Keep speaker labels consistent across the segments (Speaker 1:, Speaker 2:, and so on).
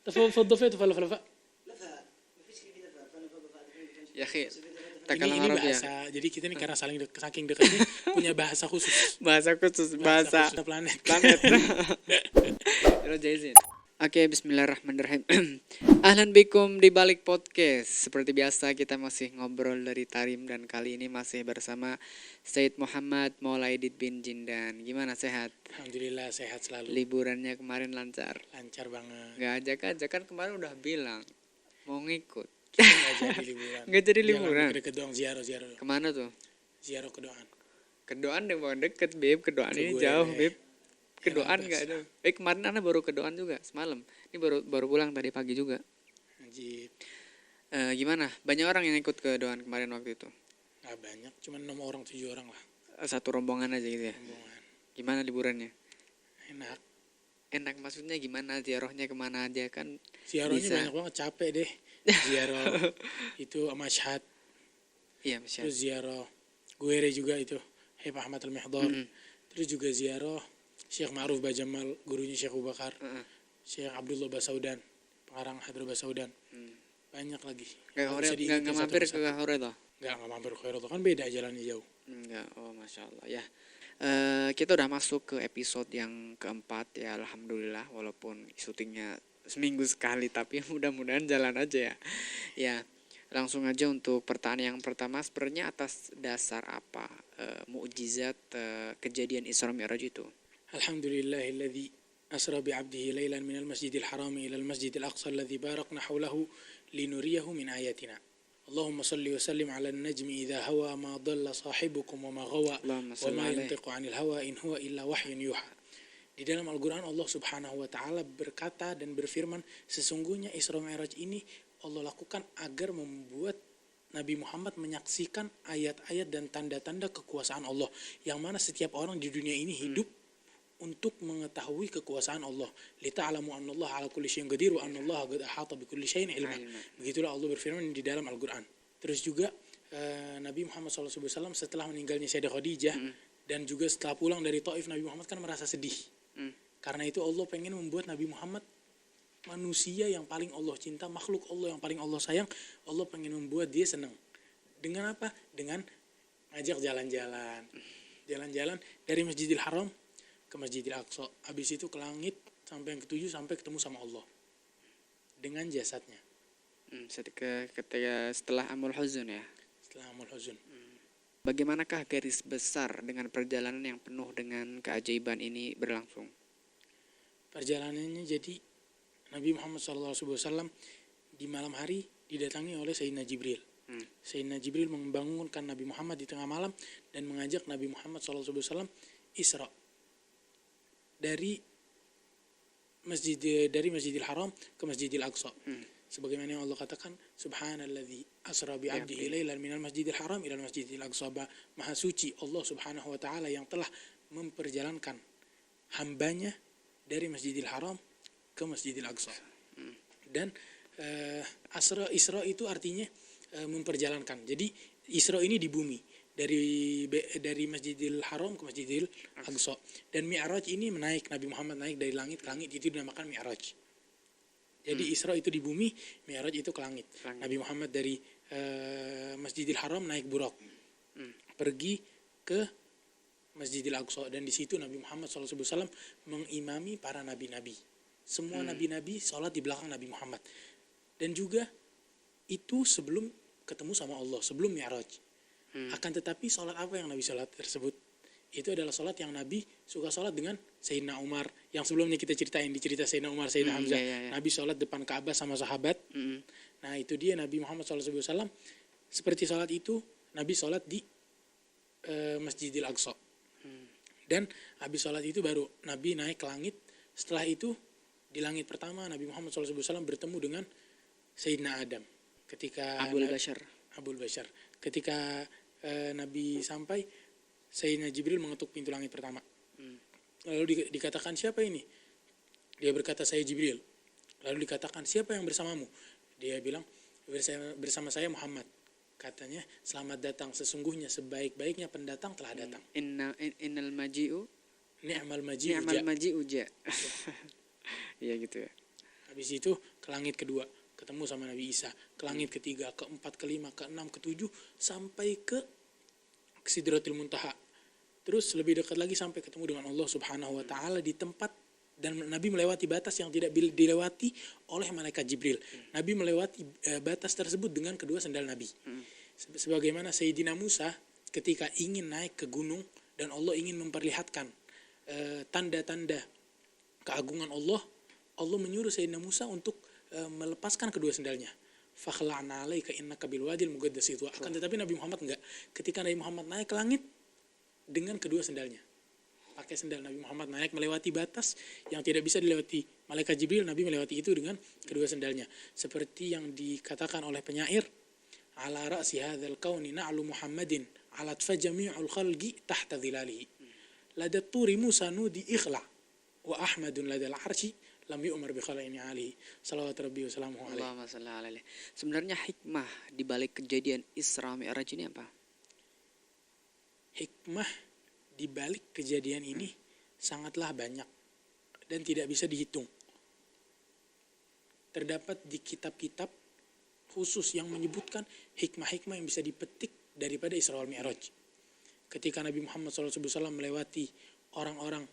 Speaker 1: فالضفة فلفل.
Speaker 2: Ya akhi,
Speaker 1: Ini
Speaker 2: takalam Arab ya.
Speaker 1: bahasa. Jadi kita ini karena saking dekatnya punya bahasa khusus.
Speaker 2: Bahasa khusus, bahasa
Speaker 1: khusus planet.
Speaker 2: Terus jaizin. Oke, bismillahirrahmanirrahim. Ahlan bikum di balik podcast. Seperti biasa kita masih ngobrol dari Tarim dan kali ini masih bersama Said Muhammad Maulaidid bin Jindan. Gimana, sehat?
Speaker 1: Alhamdulillah sehat selalu.
Speaker 2: Liburannya kemarin lancar?
Speaker 1: Lancar banget.
Speaker 2: Gak ajak-ajak kan kemarin udah bilang mau ngikut.
Speaker 1: Nggak jadi liburan.
Speaker 2: Nggak jadi liburan.
Speaker 1: Deket doang ziarah.
Speaker 2: Kemana tuh?
Speaker 1: Ziarah Kedoan.
Speaker 2: Kedoan deh, bukan deket, Beb. Kedoan ini jauh, Beb. Kedoan nggak ada. Kemarin Ana baru kedoan juga semalam. Ini baru pulang tadi pagi juga.
Speaker 1: Anjir.
Speaker 2: Gimana? Banyak orang yang ikut ke doan kemarin waktu itu?
Speaker 1: Nggak banyak, cuma 6 orang 7 orang lah.
Speaker 2: Satu rombongan aja gitu ya?
Speaker 1: Rombongan.
Speaker 2: Gimana liburannya?
Speaker 1: Enak
Speaker 2: Maksudnya gimana? Ziarahnya kemana aja kan?
Speaker 1: Ziarahnya
Speaker 2: bisa.
Speaker 1: banyak banget, capek deh. Ziarah itu Mashhad.
Speaker 2: Iya, Mas.
Speaker 1: Terus ziarah Guere juga itu, Habib Ahmad Al-Mihdhar. Terus juga ziarah Syekh Ma'ruf Bajamal, gurunya Syekh Abu Bakar. Syekh Abdullah Basaudan, pengarang Hadra Basaudan. Banyak lagi.
Speaker 2: Nggak mampir ke Kahore toh?
Speaker 1: Nggak mampir ke Kahore toh, kan beda jalannya jauh.
Speaker 2: Enggak, oh Masya Allah ya. Kita udah masuk ke episode yang keempat ya, alhamdulillah, walaupun syutingnya seminggu sekali tapi mudah-mudahan jalan aja ya. Ya, langsung aja untuk pertanyaan yang pertama, sebenarnya atas dasar apa mukjizat kejadian Isra Mi'raj itu?
Speaker 1: Alhamdulillahilladzi asra bi'abdihi lailan minal masjidil harami ilal masjidil aqsa alladzi barakna hawlahu linuriyahu min ayatina. Allahumma salli wa sallim ala an-najmi idha hawa ma dhalla sahibukum wa ma ghawa wa ma yantiqu 'anil hawa in huwa illa wahyun yuha. Di dalam Al-Qur'an Allah Subhanahu wa taala berkata dan berfirman, sesungguhnya Isra Mi'raj ini Allah lakukan agar membuat Nabi Muhammad menyaksikan ayat-ayat dan tanda-tanda kekuasaan Allah, yang mana setiap orang di dunia ini hidup untuk mengetahui kekuasaan Allah. Lita'lamu annallaha 'ala kulli syai'in qadir wa annallaha qad ahata bi kulli syai'in ilma. Begitulah Allah berfirman di dalam Al-Qur'an. Terus juga Nabi Muhammad SAW setelah meninggalnya Sayyidah Khadijah dan juga setelah pulang dari Taif, Nabi Muhammad kan merasa sedih. Karena itu Allah pengen membuat Nabi Muhammad manusia yang paling Allah cinta, makhluk Allah yang paling Allah sayang. Allah pengen membuat dia senang. Dengan apa? Dengan ngajak jalan-jalan dari Masjidil Haram ke Masjidil Aqsa, habis itu ke langit sampai yang ketujuh, sampai ketemu sama Allah dengan jasadnya.
Speaker 2: Ketika setelah Amul Huzun ya.
Speaker 1: Setelah Amul Huzun.
Speaker 2: Bagaimanakah garis besar dengan perjalanan yang penuh dengan keajaiban ini berlangsung?
Speaker 1: Perjalanannya jadi Nabi Muhammad SAW di malam hari didatangi oleh Sayyidina Jibril. Sayyidina Jibril membangunkan Nabi Muhammad di tengah malam dan mengajak Nabi Muhammad SAW Isra dari Masjidil Haram ke Masjidil Aqsa. Sebagaimana yang Allah katakan, Subhanalladzi asra bi 'abdihi lailan minal Masjidil Haram ilal Masjidil Aqsa. Maha suci Allah Subhanahu wa taala yang telah memperjalankan hambanya dari Masjidil Haram ke Masjidil Aqsa. Dan Isra itu artinya memperjalankan. Jadi Isra ini di bumi, dari Masjidil Haram ke Masjidil Aqsa. Dan Mi'raj ini menaik, Nabi Muhammad naik dari langit ke langit, itu dinamakan Mi'raj. Jadi Isra itu di bumi, Mi'raj itu ke langit. Nabi Muhammad dari Masjidil Haram naik Buraq, pergi ke Masjidil Aqsa, dan di situ Nabi Muhammad SAW mengimami para nabi-nabi. Semua nabi-nabi sholat di belakang Nabi Muhammad. Dan juga itu sebelum ketemu sama Allah, sebelum Mi'raj. Akan tetapi sholat apa yang Nabi sholat tersebut? Itu adalah sholat yang Nabi suka sholat dengan Sayyidina Umar. Yang sebelumnya kita ceritain di cerita Sayyidina Umar, Sayyidina Hamzah. Nabi sholat depan Ka'bah sama sahabat. Nah itu dia Nabi Muhammad SAW. Seperti sholat itu, Nabi sholat di Masjidil Aqsa. Dan habis sholat itu baru Nabi naik ke langit. Setelah itu di langit pertama Nabi Muhammad SAW bertemu dengan Sayyidina Adam. Ketika
Speaker 2: Abul Bashar.
Speaker 1: Ketika Nabi sampai, Sayyidina Jibril mengetuk pintu langit pertama. Lalu dikatakan, siapa ini? Dia berkata, saya Jibril. Lalu dikatakan, siapa yang bersamamu? Dia bilang, bersama saya Muhammad. Katanya, selamat datang, sesungguhnya sebaik-baiknya pendatang telah datang.
Speaker 2: Innal maji'u
Speaker 1: Ni'mal maji'u ja.
Speaker 2: Iya gitu ya.
Speaker 1: Habis itu ke langit kedua, ketemu sama Nabi Isa. Ke langit ketiga, keempat, kelima, keenam, ketujuh, sampai ke Sidratul Muntaha. Terus lebih dekat lagi sampai ketemu dengan Allah Subhanahu wa taala di tempat, dan Nabi melewati batas yang tidak dilewati oleh malaikat Jibril. Nabi melewati batas tersebut dengan kedua sendal Nabi. Sebagaimana Sayyidina Musa ketika ingin naik ke gunung dan Allah ingin memperlihatkan tanda-tanda keagungan Allah, Allah menyuruh Sayyidina Musa untuk melepaskan kedua sendalnya. Fakhla'na 'alaika innaka bil wadil muqaddas itu. Akan tetapi Nabi Muhammad enggak. Ketika Nabi Muhammad naik ke langit dengan kedua sendalnya, pakai sendal, Nabi Muhammad naik melewati batas yang tidak bisa dilewati malaikat Jibril. Nabi melewati itu dengan kedua sendalnya, seperti yang dikatakan oleh penyair, ala ra'si hadzal kauni na'lu Muhammadin alat fa jami'ul khalqi tahta dhilalihi ladat turi Musa nudi ikhla wa Ahmadun ladal arsy lam yu'mar bi khalaini alihi salawatu rabbi wa salamuhu alaihi.
Speaker 2: Allahumma shalli alaihi. Sebenarnya hikmah di balik kejadian Isra Mi'raj ini apa?
Speaker 1: Hikmah di balik kejadian ini sangatlah banyak dan tidak bisa dihitung. Terdapat di kitab-kitab khusus yang menyebutkan hikmah-hikmah yang bisa dipetik daripada Isra wal Mi'raj. Ketika Nabi Muhammad SAW melewati orang-orang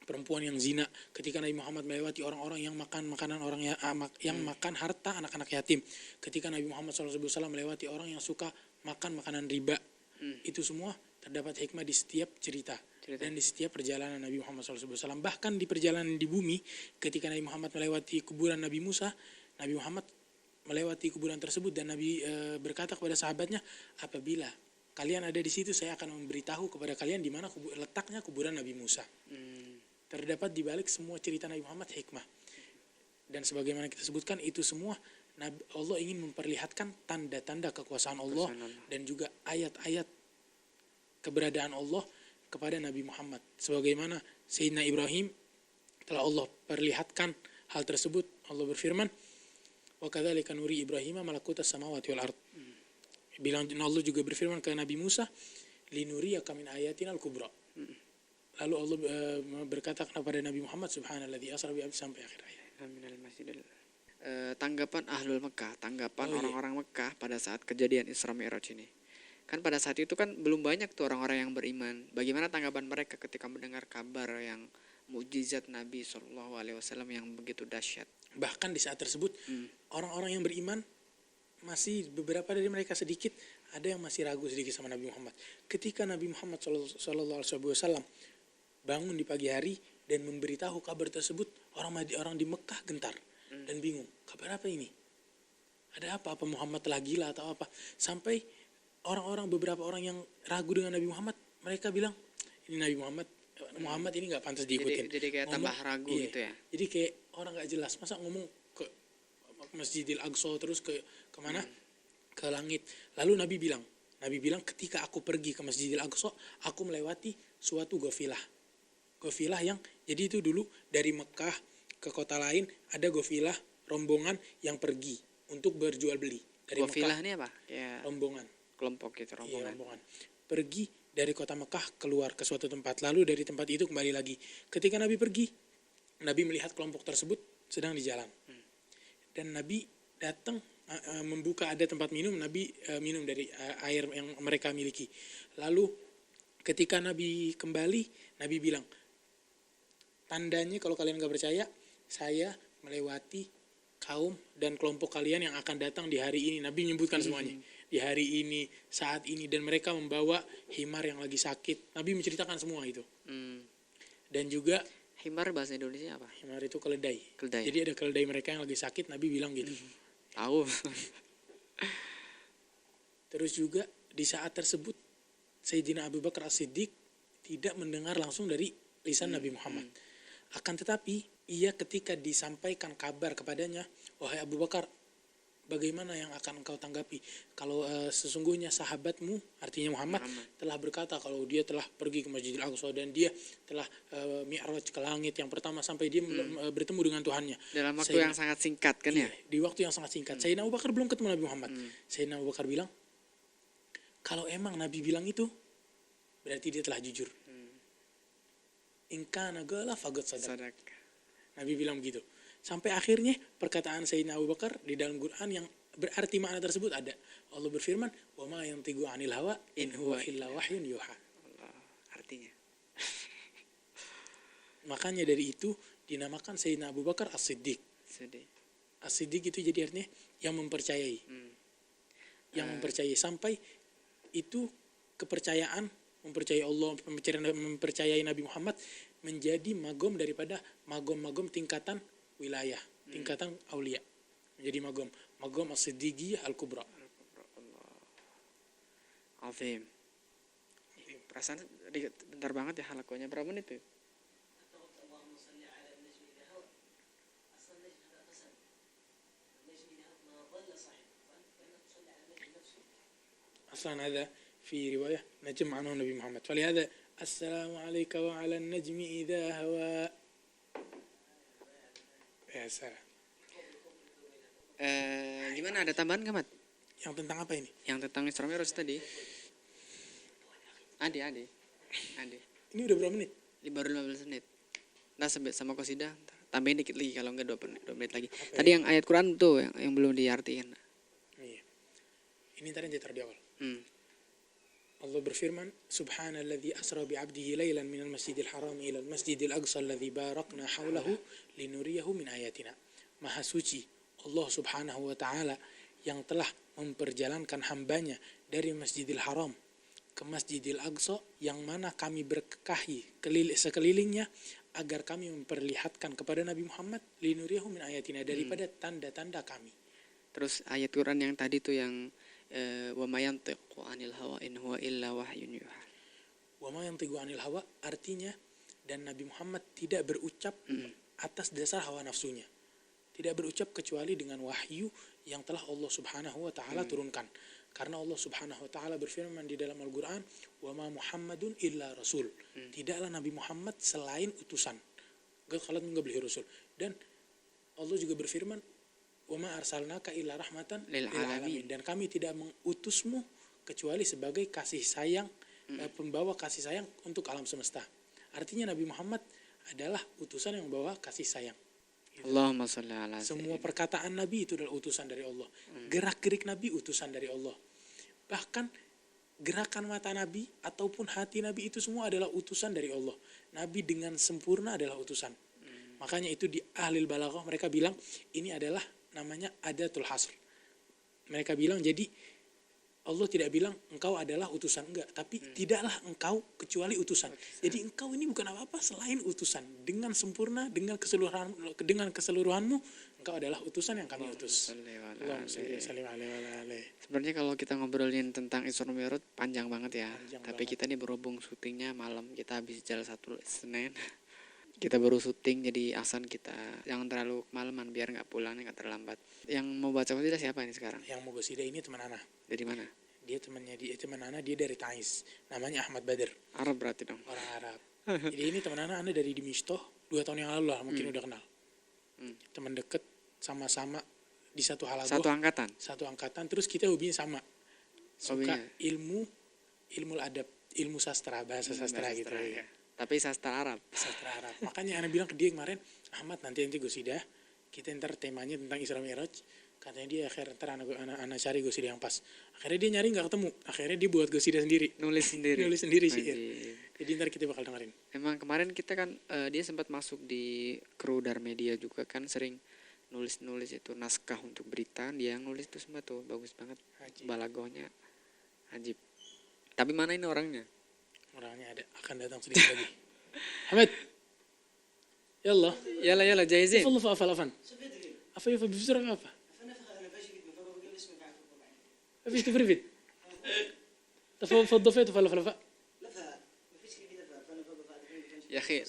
Speaker 1: perempuan yang zina, ketika Nabi Muhammad melewati orang-orang yang makan makanan orang yang makan harta anak-anak yatim, ketika Nabi Muhammad SAW melewati orang yang suka makan makanan riba, itu semua terdapat hikmah di setiap cerita dan di setiap perjalanan Nabi Muhammad SAW. Bahkan di perjalanan di bumi, ketika Nabi Muhammad melewati kuburan Nabi Musa, Nabi Muhammad melewati kuburan tersebut dan Nabi berkata kepada sahabatnya, apabila kalian ada di situ, saya akan memberitahu kepada kalian di mana letaknya kuburan Nabi Musa. Terdapat di balik semua cerita Nabi Muhammad hikmah. Dan sebagaimana kita sebutkan, itu semua Allah ingin memperlihatkan tanda-tanda kekuasaan Allah dan juga ayat-ayat keberadaan Allah kepada Nabi Muhammad. Sebagaimana Sayyidina Ibrahim telah Allah perlihatkan hal tersebut. Allah berfirman, wa kadzalika nuri Ibrahim malakutas samawati wal ard. Bilang Allah juga berfirman ke Nabi Musa, linuriyaka min ayatinal kubra. Lalu Allah berkata kepada Nabi Muhammad, subhanalladzi asra bi 'abdihi, sampai akhir ayat.
Speaker 2: Tanggapan Ahlul Mekah, orang-orang Mekah pada saat kejadian Isra Mi'raj ini. Kan pada saat itu kan belum banyak tuh orang-orang yang beriman. Bagaimana tanggapan mereka ketika mendengar kabar yang mukjizat Nabi SAW yang begitu dahsyat?
Speaker 1: Bahkan di saat tersebut orang-orang yang beriman masih beberapa dari mereka sedikit ada yang masih ragu sedikit sama Nabi Muhammad. Ketika Nabi Muhammad SAW bangun di pagi hari dan memberitahu kabar tersebut, orang di Mekah gentar dan bingung. Kabar apa ini? Ada apa Muhammad telah gila atau apa? Sampai beberapa orang yang ragu dengan Nabi Muhammad, mereka bilang, ini Nabi Muhammad ini nggak pantas diikutin.
Speaker 2: Jadi kayak tambah ragu gitu ya.
Speaker 1: Jadi kayak orang nggak jelas, masa ngomong ke Masjidil Aqsa terus ke kemana? Ke langit. Lalu Nabi bilang ketika aku pergi ke Masjidil Aqsa, aku melewati suatu gofilah yang jadi itu dulu dari Mekah ke kota lain ada gofilah rombongan yang pergi untuk berjual beli dari
Speaker 2: gofilah
Speaker 1: Mekah.
Speaker 2: Ini apa? Ya.
Speaker 1: Rombongan.
Speaker 2: Kelompok gitu, rombongan.
Speaker 1: Iya, rombongan. Pergi dari kota Mekah keluar ke suatu tempat, lalu dari tempat itu kembali lagi. Ketika Nabi pergi, Nabi melihat kelompok tersebut sedang di jalan. Dan Nabi datang membuka ada tempat minum, Nabi minum dari air yang mereka miliki. Lalu ketika Nabi kembali, Nabi bilang, tandanya kalau kalian gak percaya, saya melewati kaum dan kelompok kalian yang akan datang di hari ini. Nabi menyebutkan semuanya. Di hari ini, saat ini, dan mereka membawa himar yang lagi sakit. Nabi menceritakan semua itu. Dan juga
Speaker 2: himar bahasa Indonesia apa?
Speaker 1: Himar itu keledai.
Speaker 2: Keledai.
Speaker 1: Jadi ada keledai mereka yang lagi sakit, Nabi bilang gitu.
Speaker 2: Tahu.
Speaker 1: Terus juga di saat tersebut Sayyidina Abu Bakar As-Siddiq tidak mendengar langsung dari lisan Nabi Muhammad. Akan tetapi ia ketika disampaikan kabar kepadanya, wahai Abu Bakar, bagaimana yang akan engkau tanggapi kalau sesungguhnya sahabatmu, artinya Muhammad, telah berkata kalau dia telah pergi ke Masjidil Aqsa dan dia telah mi'raj ke langit yang pertama sampai dia bertemu dengan Tuhannya.
Speaker 2: Dalam waktu yang sangat singkat kan ya?
Speaker 1: Di waktu yang sangat singkat. Sayyidina Abu Bakar belum ketemu Nabi Muhammad. Sayyidina Abu Bakar bilang, kalau emang Nabi bilang itu, berarti dia telah jujur. In kana qala faqad sadaq. Nabi bilang begitu. Sampai akhirnya perkataan Sayyidina Abu Bakar di dalam Quran yang berarti makna tersebut ada. Allah berfirman, "Wa ma yantiqu 'anil hawa in huwa illa wahyun yuha."
Speaker 2: Allah, artinya.
Speaker 1: Makanya dari itu dinamakan Sayyidina Abu Bakar As-Siddiq.
Speaker 2: Sedih.
Speaker 1: As-Siddiq itu jadi artinya yang mempercayai. Yang mempercayai sampai itu kepercayaan, mempercayai Allah, mempercayai Nabi Muhammad menjadi magom daripada magom-magom tingkatan wilayah, tingkatan aulia. Menjadi magom As-Siddiqiyah Al-Kubra.
Speaker 2: Azim. Perasaan bentar banget ya halakonya, berapa menit tuh?
Speaker 1: أصلا هذا في رواية نجم عنه النبي محمد فلهذا السلام عليك وعلى النجم إذا هوى. Ya salah.
Speaker 2: Gimana, ada tambahan nggak, Mat?
Speaker 1: Yang tentang apa ini?
Speaker 2: Yang tentang Isra Mi'raj tadi. Ade.
Speaker 1: Ini udah berapa menit?
Speaker 2: Baru 15 menit. Nah, sama qasidah, tambahin dikit lagi kalau enggak 2 menit lagi.
Speaker 1: Apa
Speaker 2: Tadi yang ayat Quran tuh yang belum diartikan.
Speaker 1: Iya. Ini tadi yang di awal.
Speaker 2: Hmm.
Speaker 1: Allah berfirman, Subhanalladzi asra bi'abdihi laylan minal masjidil haram ilal masjidil aqsa alladzi barakna haulahu linuriyahu min ayatina. Maha suci Allah subhanahu wa ta'ala yang telah memperjalankan hambanya dari Masjidil Haram ke Masjidil Aqsa yang mana kami berkahi sekelilingnya agar kami memperlihatkan kepada Nabi Muhammad linuriyahu min ayatina, daripada tanda-tanda kami.
Speaker 2: Terus ayat Quran yang tadi tuh yang wa ma yantiqu 'anil hawa in huwa illa wahyun yuha.
Speaker 1: Wa ma yantiqu 'anil hawa artinya, dan Nabi Muhammad tidak berucap atas dasar hawa nafsunya. Tidak berucap kecuali dengan wahyu yang telah Allah Subhanahu wa taala turunkan. Karena Allah Subhanahu wa taala berfirman di dalam Al-Qur'an, "Wa ma Muhammadun illa rasul." Tidaklah Nabi Muhammad selain utusan. Gak khalat min qablihi rasul. Dan Allah juga berfirman, "Wa ma arsalnaka illa rahmatan lil alamin." Dan kami tidak mengutusmu kecuali sebagai kasih sayang, pembawa kasih sayang untuk alam semesta. Artinya Nabi Muhammad adalah utusan yang membawa kasih sayang.
Speaker 2: Allahumma shalli ala
Speaker 1: Semua perkataan Nabi itu adalah utusan dari Allah. Gerak-gerik Nabi utusan dari Allah. Bahkan gerakan mata Nabi ataupun hati Nabi itu semua adalah utusan dari Allah. Nabi dengan sempurna adalah utusan. Makanya itu di ahlil balaghah mereka bilang ini adalah namanya adatul hasr. Mereka bilang jadi Allah tidak bilang engkau adalah utusan, enggak, tapi tidaklah engkau kecuali utusan. Jadi engkau ini bukan apa-apa selain utusan. Dengan sempurna, dengan keseluruhanmu, engkau adalah utusan yang kami utus. Allahumma shalli wa sallim alaihi.
Speaker 2: Sebenarnya kalau kita ngobrolin tentang Isra Mi'raj panjang banget ya. Tapi
Speaker 1: banget.
Speaker 2: kita nih berhubung syutingnya malam, kita habis jalan 1 Senin. Kita baru syuting, jadi asan kita jangan terlalu kemalaman biar nggak pulangnya nggak terlambat. Yang mau baca qasidah siapa ini sekarang?
Speaker 1: Yang mau qasidah ini teman Ana.
Speaker 2: Dari mana?
Speaker 1: Dia teman Ana, dia dari Taiz. Namanya Ahmad Badr.
Speaker 2: Arab berarti dong.
Speaker 1: Orang Arab. Jadi ini teman Ana dari Dimishtoh 2 tahun yang lalu lah mungkin udah kenal. Teman deket, sama-sama di satu halagoh. Satu angkatan. Terus kita hobinya sama. Suka ilmu adab, ilmu sastra, bahasa sastra gitu.
Speaker 2: Ya. Tapi sastra Arab.
Speaker 1: Sastra Arab. Makanya Ana bilang ke dia kemarin, Ahmad nanti qasidah, kita ntar temanya tentang Isra Mi'raj. Katanya dia akhirnya ntar anak cari qasidah yang pas. Akhirnya dia nyari nggak ketemu. Akhirnya dia buat qasidah sendiri.
Speaker 2: Nulis sendiri
Speaker 1: sih. Jadi ntar kita bakal dengerin.
Speaker 2: Emang kemarin kita kan dia sempat masuk di kru Darmedia juga kan, sering nulis itu naskah untuk berita. Dia yang nulis itu semua tuh bagus banget. Balagohnya ajib. Tapi mana ini orangnya?
Speaker 1: Orangnya akan datang sedikit lagi. Ahmed. Yalla.
Speaker 2: Yalla جاهزين.
Speaker 1: تفضل فافا عفوا بسرعة عفوا. ما فيش تفرفد. تفضل فلا.
Speaker 2: Ya khi.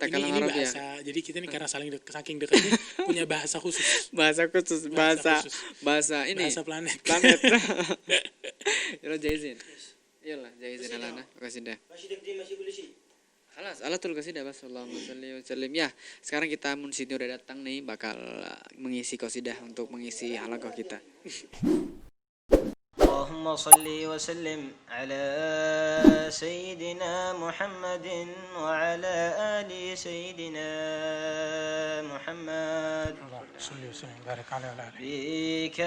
Speaker 1: Ini bahasa. Jadi kita nih karena saking dekatnya punya bahasa khusus.
Speaker 2: Bahasa ini.
Speaker 1: Bahasa planet.
Speaker 2: Yalla جاهزين. Yalla جاهزين alana qasidah. Alas, alatul qasidah bas. Allahumma shalli wa sallim. Ya, sekarang kita Munsidi udah datang nih, bakal mengisi qasidah untuk mengisi halagoh kita.
Speaker 3: اللهم صل وسلم على سيدنا محمد وعلى آل سيدنا محمد.
Speaker 1: اللهم صل وسلم وبارك عليه وعلى آله.
Speaker 3: بك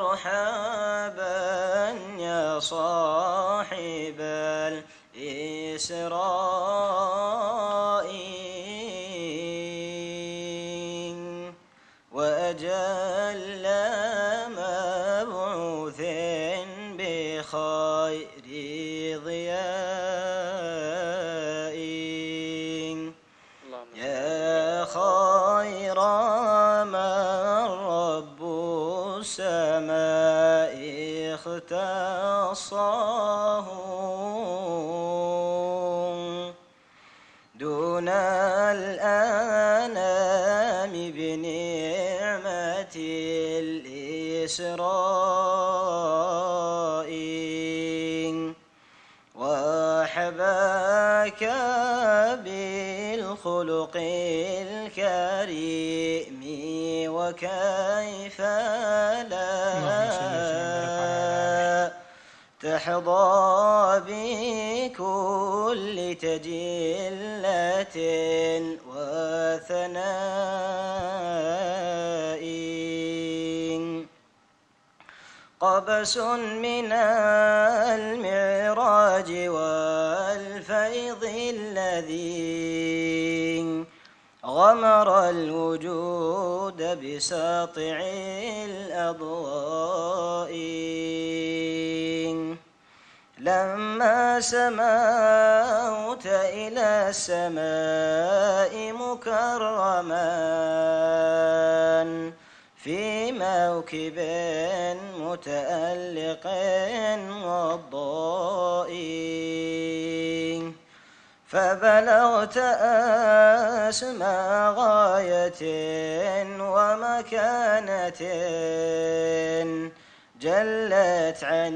Speaker 3: مرحبا يا صاحب الإسراء وأجل مبعوث بخير ضياء يا خير من رب السماء اختصه دون الأنام بنعمة الإسراء وحباك بالخلق الكريم وكيف لا تحظى بكل تجلة وثناء قبس من المعراج والفيض الذي غمر الوجود بساطع الأضواء لما سموت إلى السماء مكرما في موكب متألق والضاء فبلغت أسمى غاية ومكانة جلت عن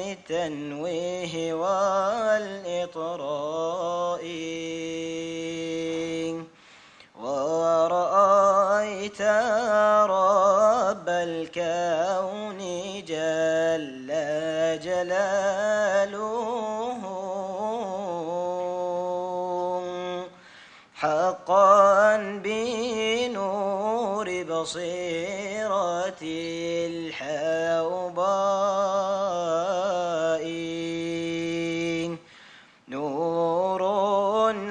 Speaker 3: التنويه والإطراء ورأيت رب الكون جل جلاله حقا بنور بصيرة الحوباء نور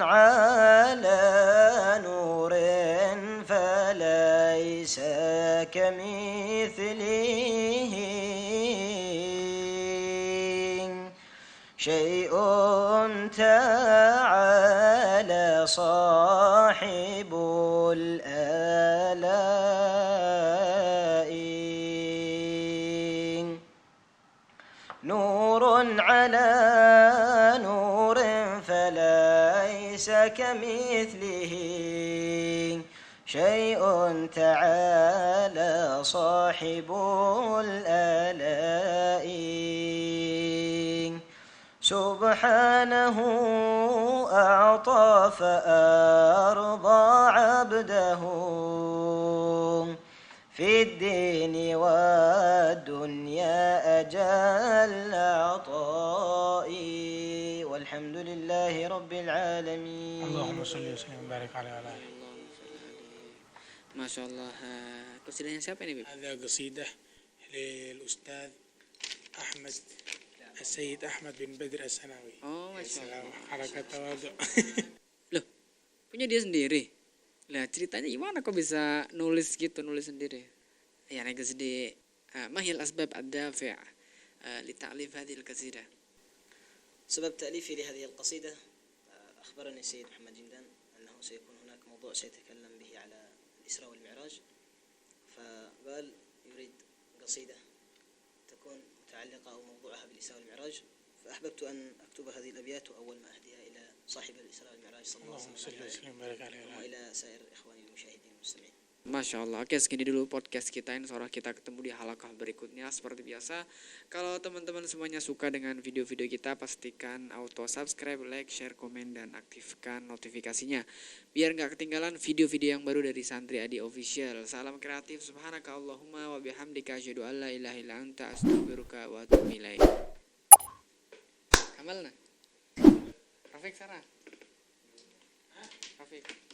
Speaker 3: على نور فليس كمثله شيء تعالى صاحب الآلاء نور على نور فليس كمثله شيء تعالى صاحب الآلاء سبحانه أعطى فأرضى عبده في الدين والدنيا أجل عطاء والحمد لله رب العالمين.
Speaker 1: اللهم صل وسلم وبارك عليه وعلى آله.
Speaker 2: Masya Allah. Qasidahnya siapa ini, Bib?
Speaker 1: هذا قصيدة للأستاذ أحمد السيد أحمد بن بدر السناوي.
Speaker 2: Oh, Masya Allah.
Speaker 1: حركة تواضع.
Speaker 2: Loh, punya dia sendiri. Lah ceritanya gimana kok bisa nulis gitu, nulis sendiri? يعني قصدي ما هي الأسباب الدافعة لتأليف هذه القصيدة؟
Speaker 3: سبب تأليفي لهذه القصيدة أخبرني السيد محمد جندان أنه سيكون هناك موضوع سيتكلم به على الإسراء والمعراج، فقال يريد قصيدة تكون متعلقة أو موضوعها بالإسراء والمعراج، فأحببت أن أكتب هذه الأبيات وأول ما أهديها إلى صاحب الإسراء والمعراج صلى الله عليه وسلم وإلى سائر إخواني المشاهدين والمستمعين.
Speaker 2: Masya Allah. Oke, segini dulu podcast kita. Insyaallah kita ketemu di halaqah berikutnya. Seperti biasa, kalau teman-teman semuanya suka dengan video-video kita, pastikan auto subscribe, like, share, komen, dan aktifkan notifikasinya biar nggak ketinggalan video-video yang baru dari Santri Adi Official. Salam kreatif. Subhanaka Allahumma wa bihamdika asyhadu an la ilaha illa anta astaghfiruka wa atubu ilaik. Kamalna. Rafiq Sarah. Rafiq.